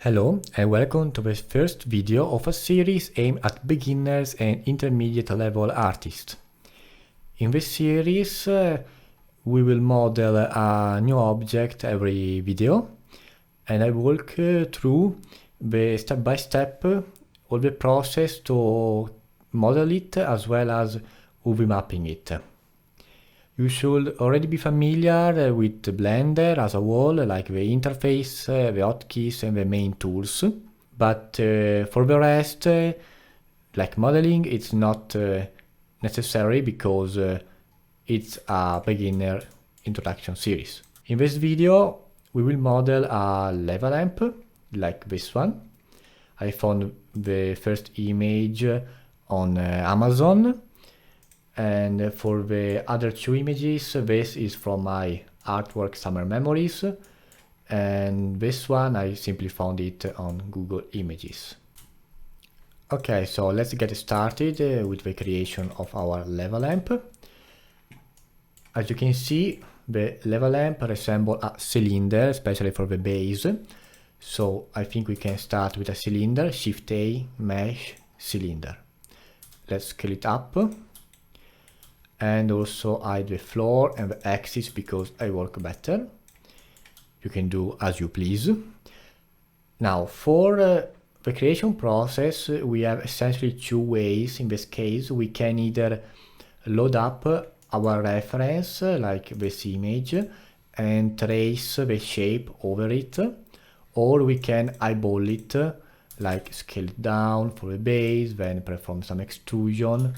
Hello and welcome to the first video of a series aimed at beginners and intermediate level artists. In this series we will model a new object every video, and I walk through the step by step all the process to model it as well as UV mapping it. You should already be familiar with Blender as a whole, like the interface, the hotkeys and the main tools. But for the rest, like modeling, it's not necessary because it's a beginner introduction series. In this video, we will model a lava lamp like this one. I found the first image on Amazon. And for the other two images, this is from my artwork Summer Memories, and this one I simply found it on Google Images. Okay, so let's get started with the creation of our lava lamp. As you can see, the lava lamp resembles a cylinder, especially for the base. So I think we can start with a cylinder, Shift A, Mesh, Cylinder. Let's scale it up. And also hide the floor and the axis because I work better. You can do as you please. Now for the creation process, we have essentially two ways. In this case, we can either load up our reference like this image and trace the shape over it, or we can eyeball it, like scale it down for the base, then perform some extrusion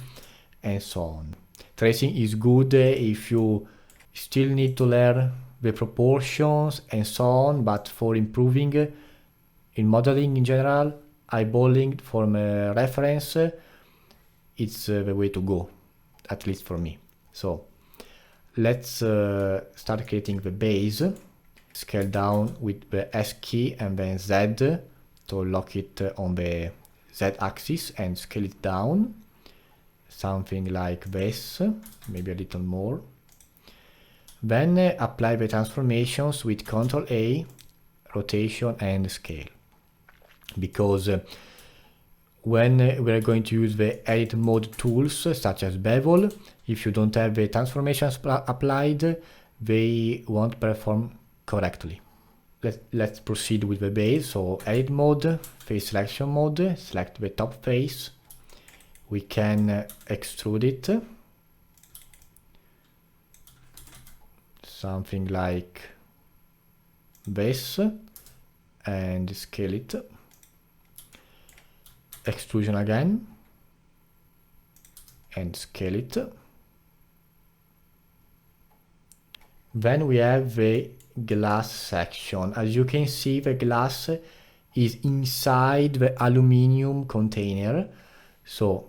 and so on. Tracing is good if you still need to learn the proportions and so on, but for improving in modeling in general, eyeballing from a reference, it's the way to go, at least for me. So let's start creating the base. Scale down with the S key and then Z to lock it on the Z axis and scale it down. Something like this, maybe a little more. Then apply the transformations with Ctrl A, rotation and scale. Because when we are going to use the edit mode tools such as bevel, if you don't have the transformations applied, they won't perform correctly. Let's proceed with the base. So edit mode, face selection mode, select the top face. We can extrude it, something like this, and scale it. Extrusion again, and scale it. Then we have the glass section. As you can see, the glass is inside the aluminium container, so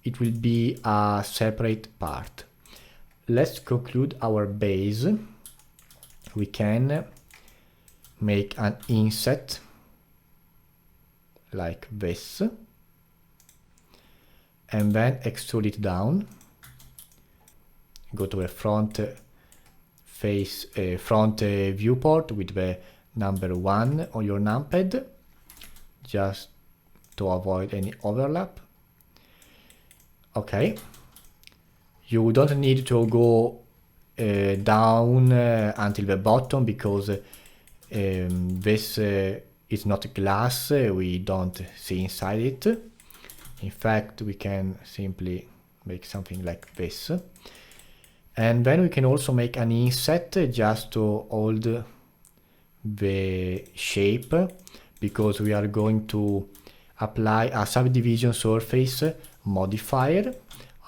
it will be a separate part. Let's conclude our base. We can make an inset like this, and then extrude it down. Go to a front face, front viewport with the number 1 on your numpad, just to avoid any overlap. Okay, you don't need to go down until the bottom because this is not glass, we don't see inside it. In fact, we can simply make something like this. And then we can also make an inset just to hold the shape, because we are going to apply a subdivision surface modifier.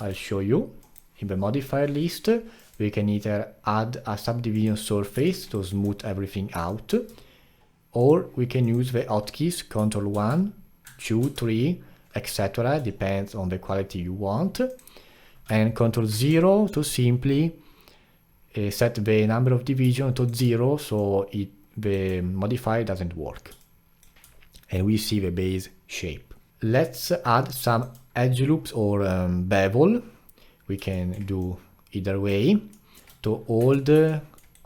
I'll show you. In the modifier list, we can either add a subdivision surface to smooth everything out, or we can use the hotkeys Ctrl 1, 2, 3, etc. Depends on the quality you want, and Ctrl 0 to simply set the number of division to 0 so the modifier doesn't work. And we see the base shape. Let's add some edge loops or bevel. We can do either way to hold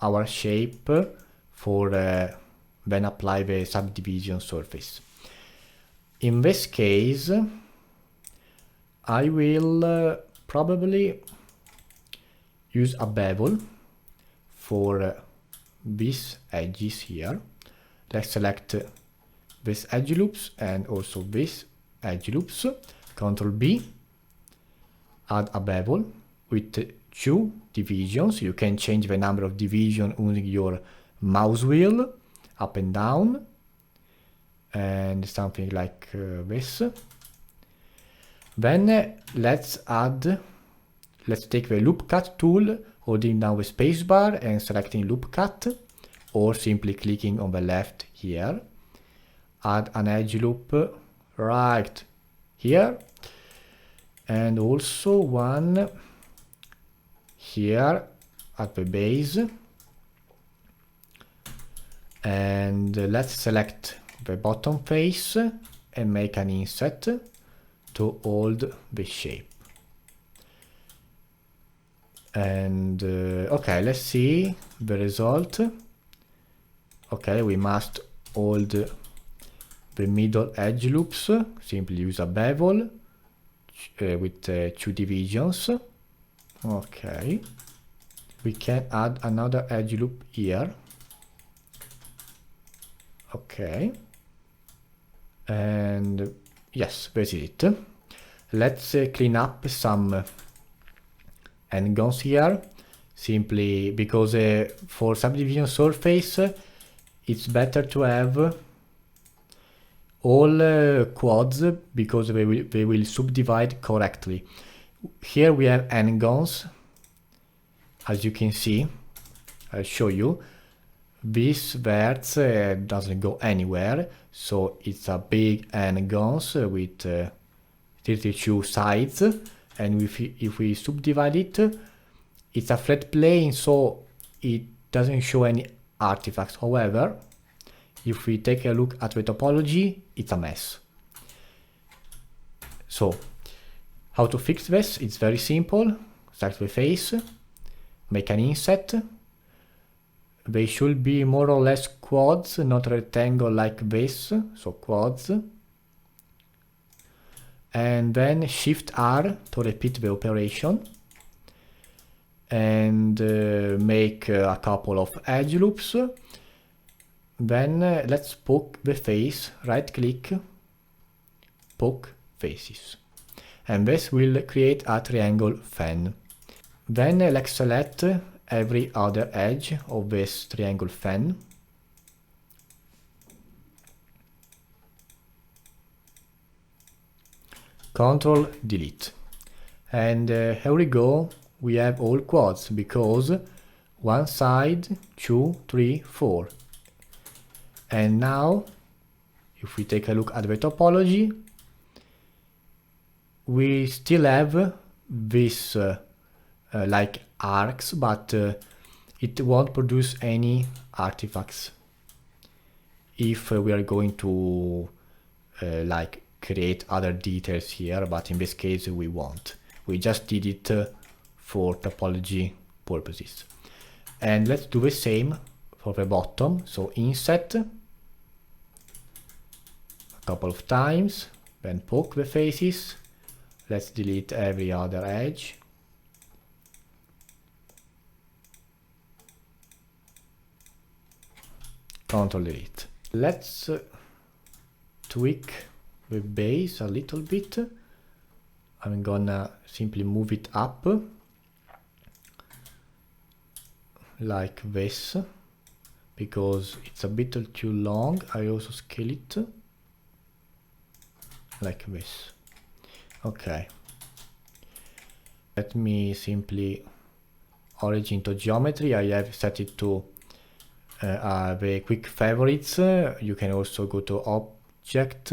our shape for then apply the subdivision surface. In this case, I will probably use a bevel for these edges here. Let's select this edge loops and also this edge loops. Ctrl B, add a bevel with 2 divisions. You can change the number of divisions using your mouse wheel, up and down, and something like this. Then let's take the loop cut tool, holding down the spacebar and selecting loop cut, or simply clicking on the left here. Add an edge loop right here, and also one here at the base. And let's select the bottom face and make an inset to hold the shape. And okay, let's see the result. Okay, we must hold the middle edge loops. Simply use a bevel with 2 divisions. Okay, we can add another edge loop here. Okay, and yes, this is it. Let's clean up some endgons here, simply because for subdivision surface it's better to have all quads, because they will subdivide correctly. Here we have endgons, as you can see. I'll show you. This vertex doesn't go anywhere, so it's a big endgons with 32 sides, and if we subdivide it, it's a flat plane, so it doesn't show any artifacts. However, if we take a look at the topology, it's a mess. So, how to fix this? It's very simple. Select the face, make an inset. They should be more or less quads, not rectangle like this, so quads. And then Shift R to repeat the operation. And make a couple of edge loops. Then let's poke the face, right click, poke faces. And this will create a triangle fan. Then let's select every other edge of this triangle fan. Ctrl delete. And here we go, we have all quads, because one side, 2, 3, 4. And now, if we take a look at the topology, we still have this like arcs, but it won't produce any artifacts if we are going to like create other details here, but in this case we won't. We just did it for topology purposes. And let's do the same for the bottom. So inset a couple of times, then poke the faces. Let's delete every other edge. Ctrl delete. Let's tweak the base a little bit. I'm gonna simply move it up like this, because it's a bit too long. I also scale it like this. Okay. Let me simply origin to geometry. I have set it to the quick favorites. You can also go to object,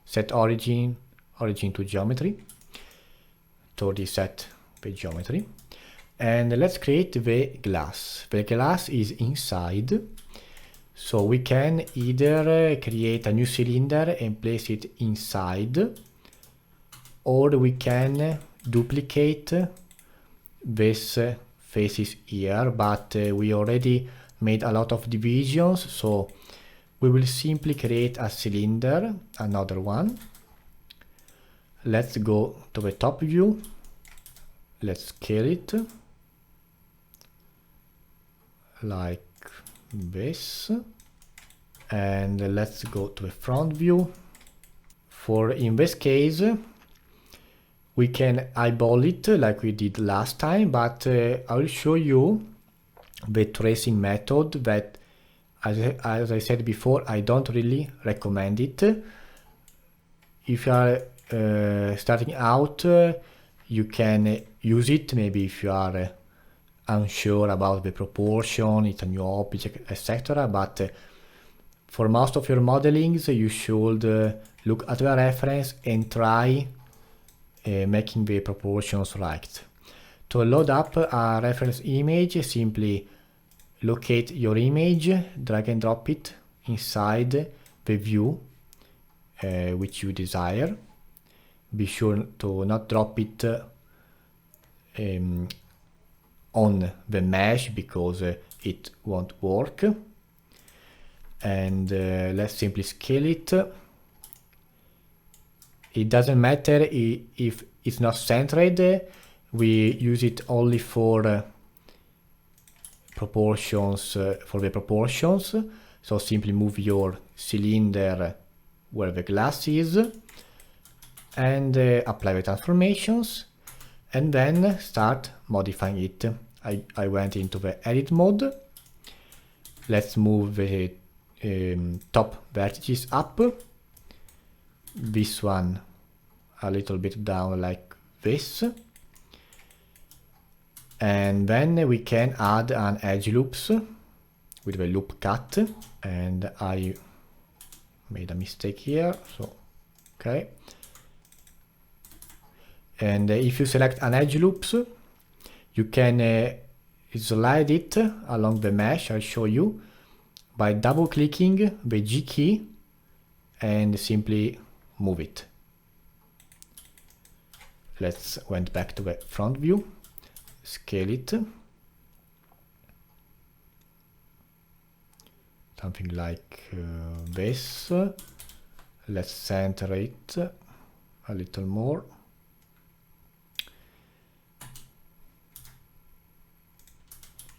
set origin to geometry to reset the geometry. And let's create the glass. The glass is inside, so we can either create a new cylinder and place it inside, or we can duplicate this faces here, but we already made a lot of divisions, so we will simply create a cylinder, another one. Let's go to the top view. Let's scale it like this. And let's go to the front view. For in this case, we can eyeball it like we did last time, but I will show you the tracing method that, as I said before, I don't really recommend it. If you are starting out, you can use it maybe if you are unsure about the proportion, it's a new object, etc. But for most of your modelings, you should look at the reference and try making the proportions right. To load up a reference image, simply locate your image, drag and drop it inside the view which you desire. Be sure to not drop it on the mesh because it won't work. And let's simply scale it. It doesn't matter if it's not centered, we use it only for proportions, for the proportions. So simply move your cylinder where the glass is and apply the transformations and then start modifying it. I went into the edit mode. Let's move the top vertices up. This one a little bit down like this. And then we can add an edge loops with the loop cut. And I made a mistake here, so okay. And if you select an edge loops, you can slide it along the mesh. I'll show you by double clicking the G key and simply move it. Let's went back to the front view, scale it, something like this. Let's center it a little more.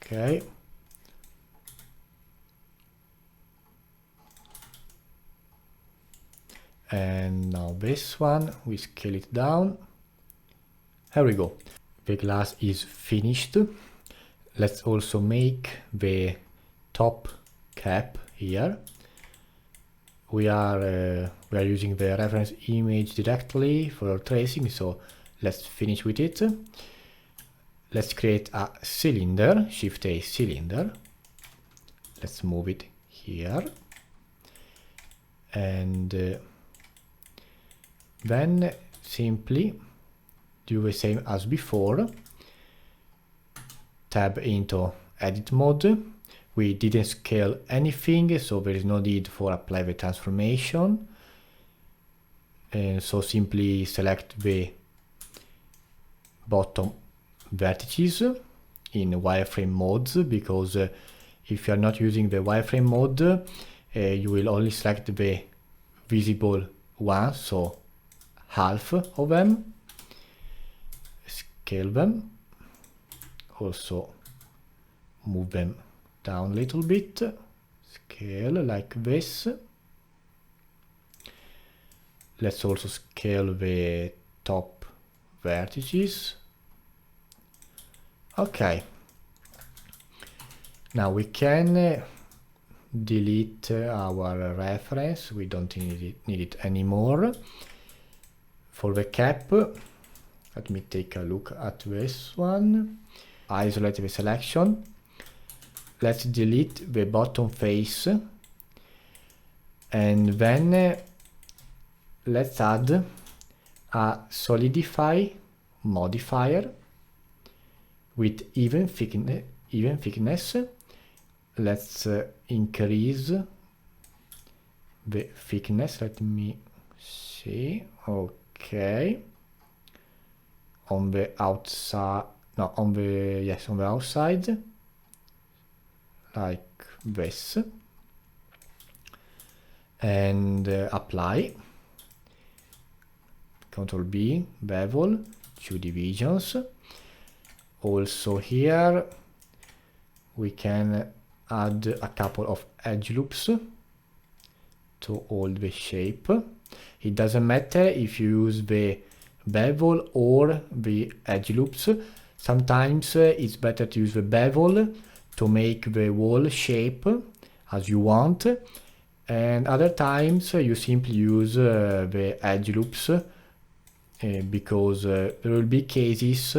Okay. And now this one, we scale it down. Here we go. The glass is finished. Let's also make the top cap here. We are using the reference image directly for tracing, so let's finish with it. Let's create a cylinder, Shift A cylinder. Let's move it here. And then simply do the same as before. Tab into edit mode. We didn't scale anything, so there is no need for apply the transformation. And so simply select the bottom vertices in wireframe modes, because if you are not using the wireframe mode, you will only select the visible ones, so half of them. Scale them, also move them down a little bit, scale like this. Let's also scale the top vertices. Okay, now we can delete our reference, we don't need it anymore. For the cap, let me take a look at this one. Isolate the selection. Let's delete the bottom face. And then let's add a Solidify modifier with even thickness. Let's increase the thickness. Let me see. Okay. On the outside, no, on the outside, like this. and apply. Control B, bevel, 2 divisions. Also here we can add a couple of edge loops to all the shape. It doesn't matter if you use the bevel or the edge loops. Sometimes it's better to use the bevel to make the wall shape as you want, and other times you simply use the edge loops because there will be cases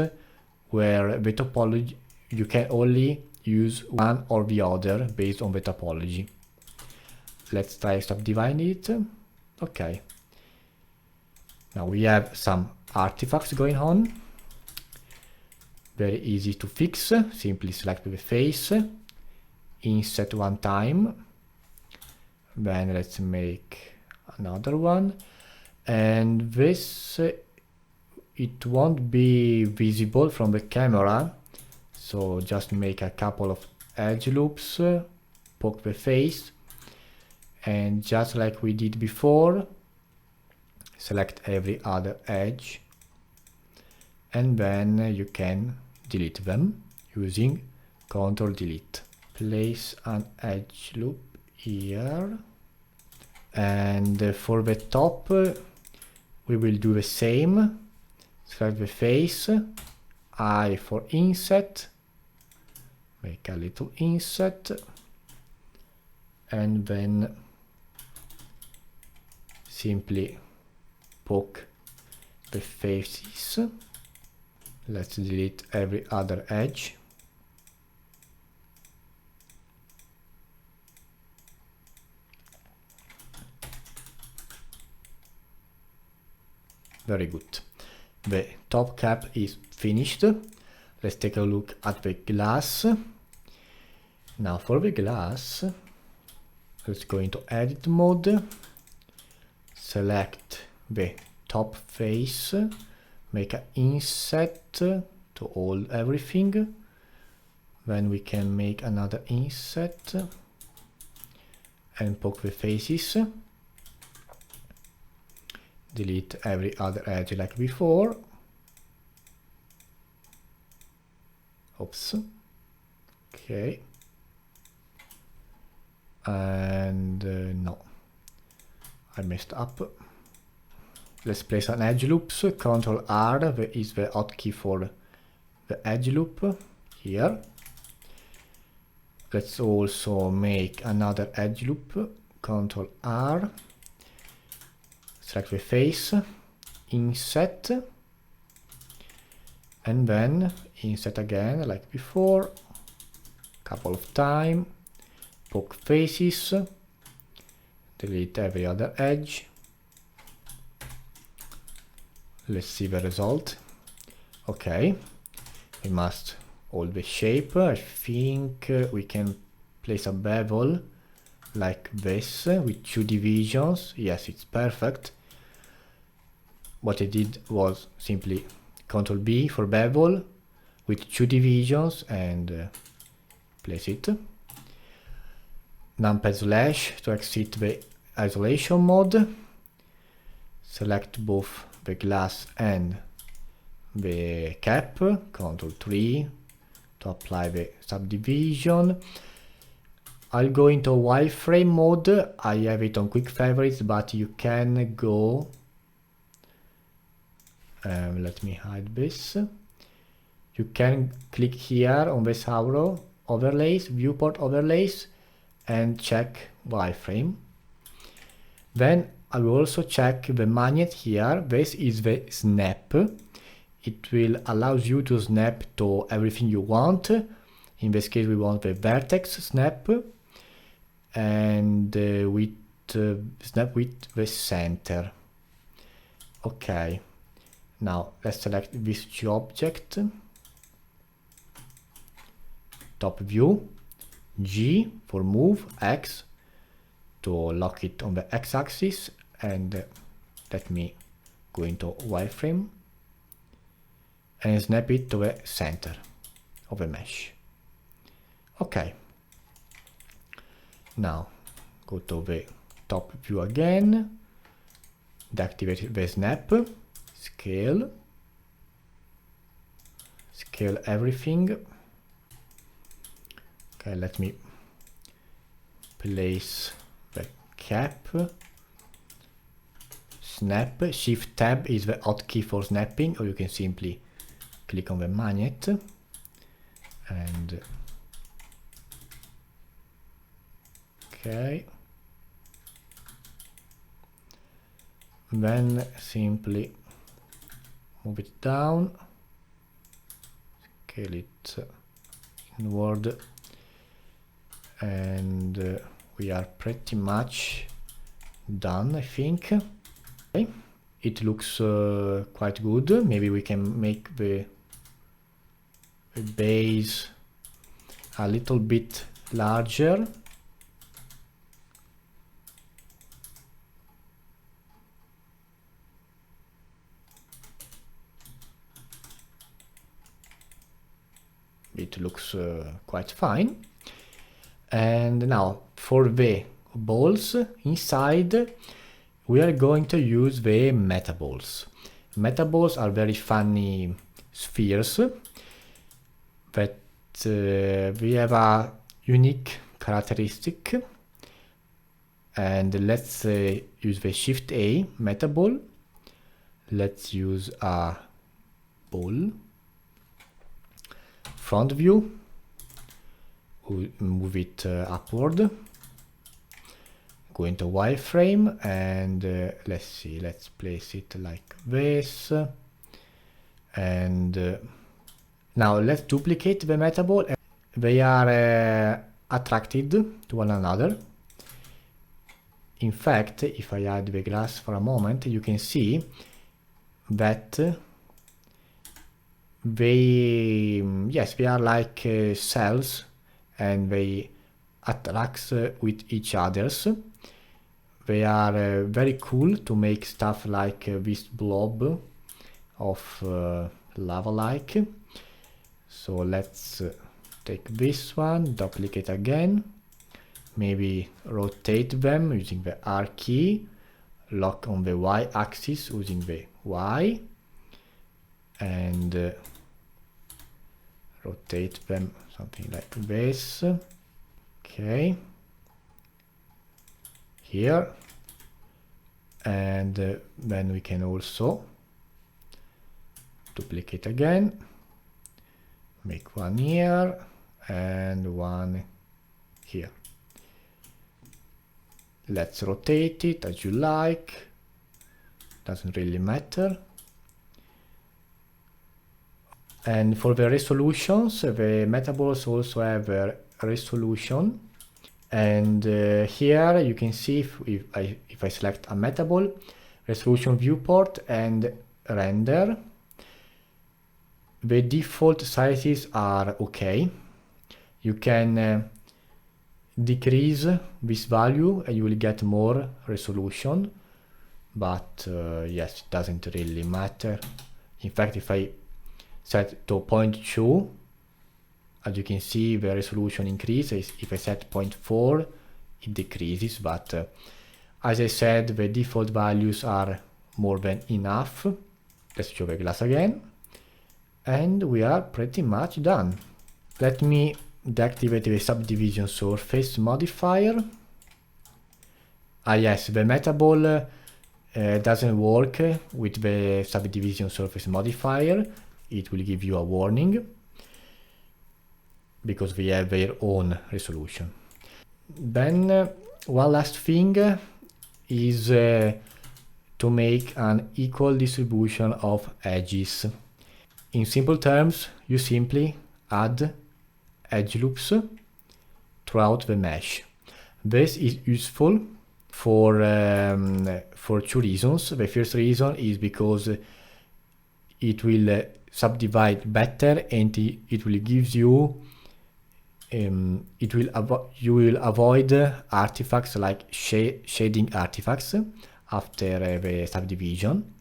where the topology you can only use one or the other based on the topology. Let's try subdividing it. Okay. Now we have some artifacts going on. Very easy to fix. Simply select the face, inset one time. Then let's make another one. And this, it won't be visible from the camera. So just make a couple of edge loops, poke the face, and just like we did before, select every other edge, and then you can delete them using Ctrl Delete. Place an edge loop here, and for the top we will do the same. Select the face, I for inset, make a little inset, and then simply poke the faces. Let's delete every other edge. Very good. The top cap is finished. Let's take a look at the glass. Now for the glass, let's go into edit mode, select the top face, make an inset to all everything. Then we can make another inset and poke the faces. Delete every other edge like before. Oops. Okay. And no, I messed up. Let's place an edge loops. Ctrl R is the hotkey for the edge loop here. Let's also make another edge loop. Ctrl R. Select the face, inset, and then inset again like before, couple of times, poke faces, delete every other edge. Let's see the result. Okay, we must hold the shape. I think we can place a bevel like this with 2 divisions. Yes, it's perfect. What I did was simply Ctrl B for bevel with 2 divisions and place it. Numpad slash to exit the isolation mode. Select both the glass and the cap. Ctrl 3 to apply the subdivision. I'll go into wireframe mode. I have it on quick favorites, but you can go. Let me hide this. You can click here on this arrow, overlays, viewport overlays, and check wireframe. Then I will also check the magnet here. This is the snap. It will allow you to snap to everything you want. In this case, we want the vertex snap, and with snap with the center. Okay. Now let's select this two object, top view, G for move, X to lock it on the X-axis, and let me go into wireframe and snap it to the center of the mesh. Okay. Now go to the top view again, deactivate the snap, scale everything. Okay, let me place the cap. Snap, Shift Tab is the hotkey for snapping, or you can simply click on the magnet and okay. Then simply move it down, scale it inward, and we are pretty much done, I think. Okay. It looks quite good. Maybe we can make the base a little bit larger. It looks quite fine. And now for the balls inside, we are going to use the metaballs. Metaballs are very funny spheres that we have a unique characteristic. And let's use the Shift A metaball. Let's use a ball. Front view. We'll move it upward. Go into wireframe and let's see, let's place it like this. And now let's duplicate the metaball. They are attracted to one another. In fact, if I add the glass for a moment, you can see that they are like cells, and they attract with each others. They are very cool to make stuff like this blob of lava-like. So let's take this one, duplicate again, maybe rotate them using the R key, lock on the Y axis using the Y, and rotate them something like this. Okay, here, and then we can also duplicate again, make one here and one here. Let's rotate it as you like, doesn't really matter. And for the resolutions, the metaballs also have a resolution. And here you can see if I select a metaball, resolution viewport and render, the default sizes are okay. You can decrease this value and you will get more resolution, but yes, it doesn't really matter. In fact, if I set to 0.2, as you can see, the resolution increases. If I set 0.4, it decreases, but as I said, the default values are more than enough. Let's show the glass again, and we are pretty much done. Let me deactivate the subdivision surface modifier. Yes, the metaball doesn't work with the subdivision surface modifier. It will give you a warning because we have their own resolution. Then one last thing is to make an equal distribution of edges. In simple terms, you simply add edge loops throughout the mesh. This is useful for two reasons. The first reason is because it will subdivide better, and it will give you you will avoid artifacts like shading artifacts after the subdivision.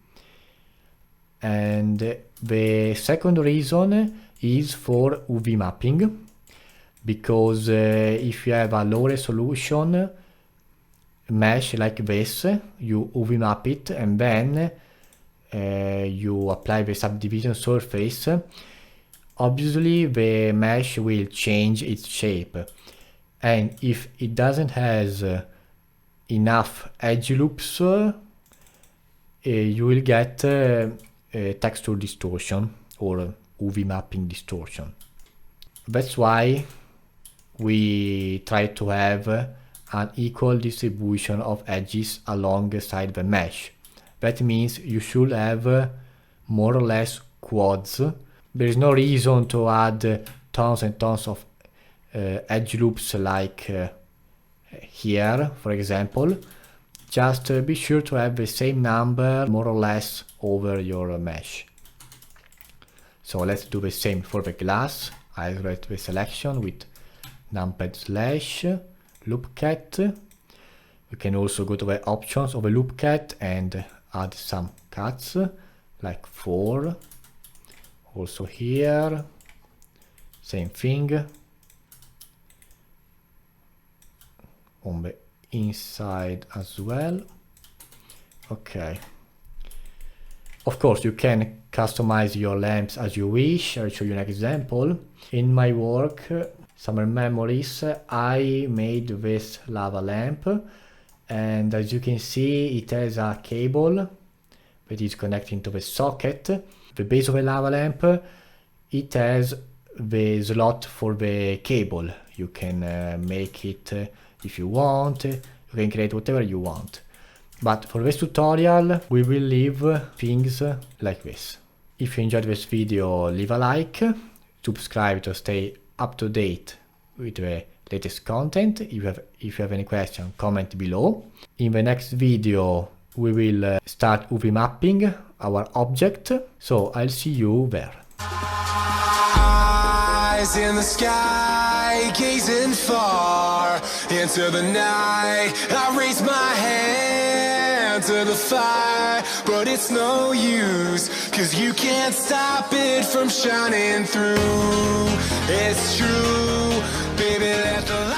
And the second reason is for UV mapping, because if you have a low resolution, mesh like this, you UV map it, and then you apply the subdivision surface. Obviously the mesh will change its shape, and if it doesn't has enough edge loops, you will get texture distortion or UV mapping distortion. That's why we try to have an equal distribution of edges alongside the mesh. That means you should have more or less quads. There is no reason to add tons and tons of edge loops like here, for example. Just be sure to have the same number more or less over your mesh. So let's do the same for the glass. Isolate the selection with numpad / loopcat. We can also go to the options of the loopcat and add some cuts, like 4. Also here, same thing. On the inside as well. Okay. Of course, you can customize your lamps as you wish. I'll show you an example. In my work, Summer Memories, I made this lava lamp, and as you can see, it has a cable that is connecting to the socket. The base of the lava lamp, it has the slot for the cable. You can make it if you want, you can create whatever you want. But for this tutorial, we will leave things like this. If you enjoyed this video, leave a like, subscribe to stay up to date with the latest content. If you have any question, comment below. In the next video, we will start UV mapping our object. So I'll see you there. Eyes in the sky, gazing far into the night. I raise my hand to the fire, but it's no use, 'cause you can't stop it from shining through. It's true, baby, let the light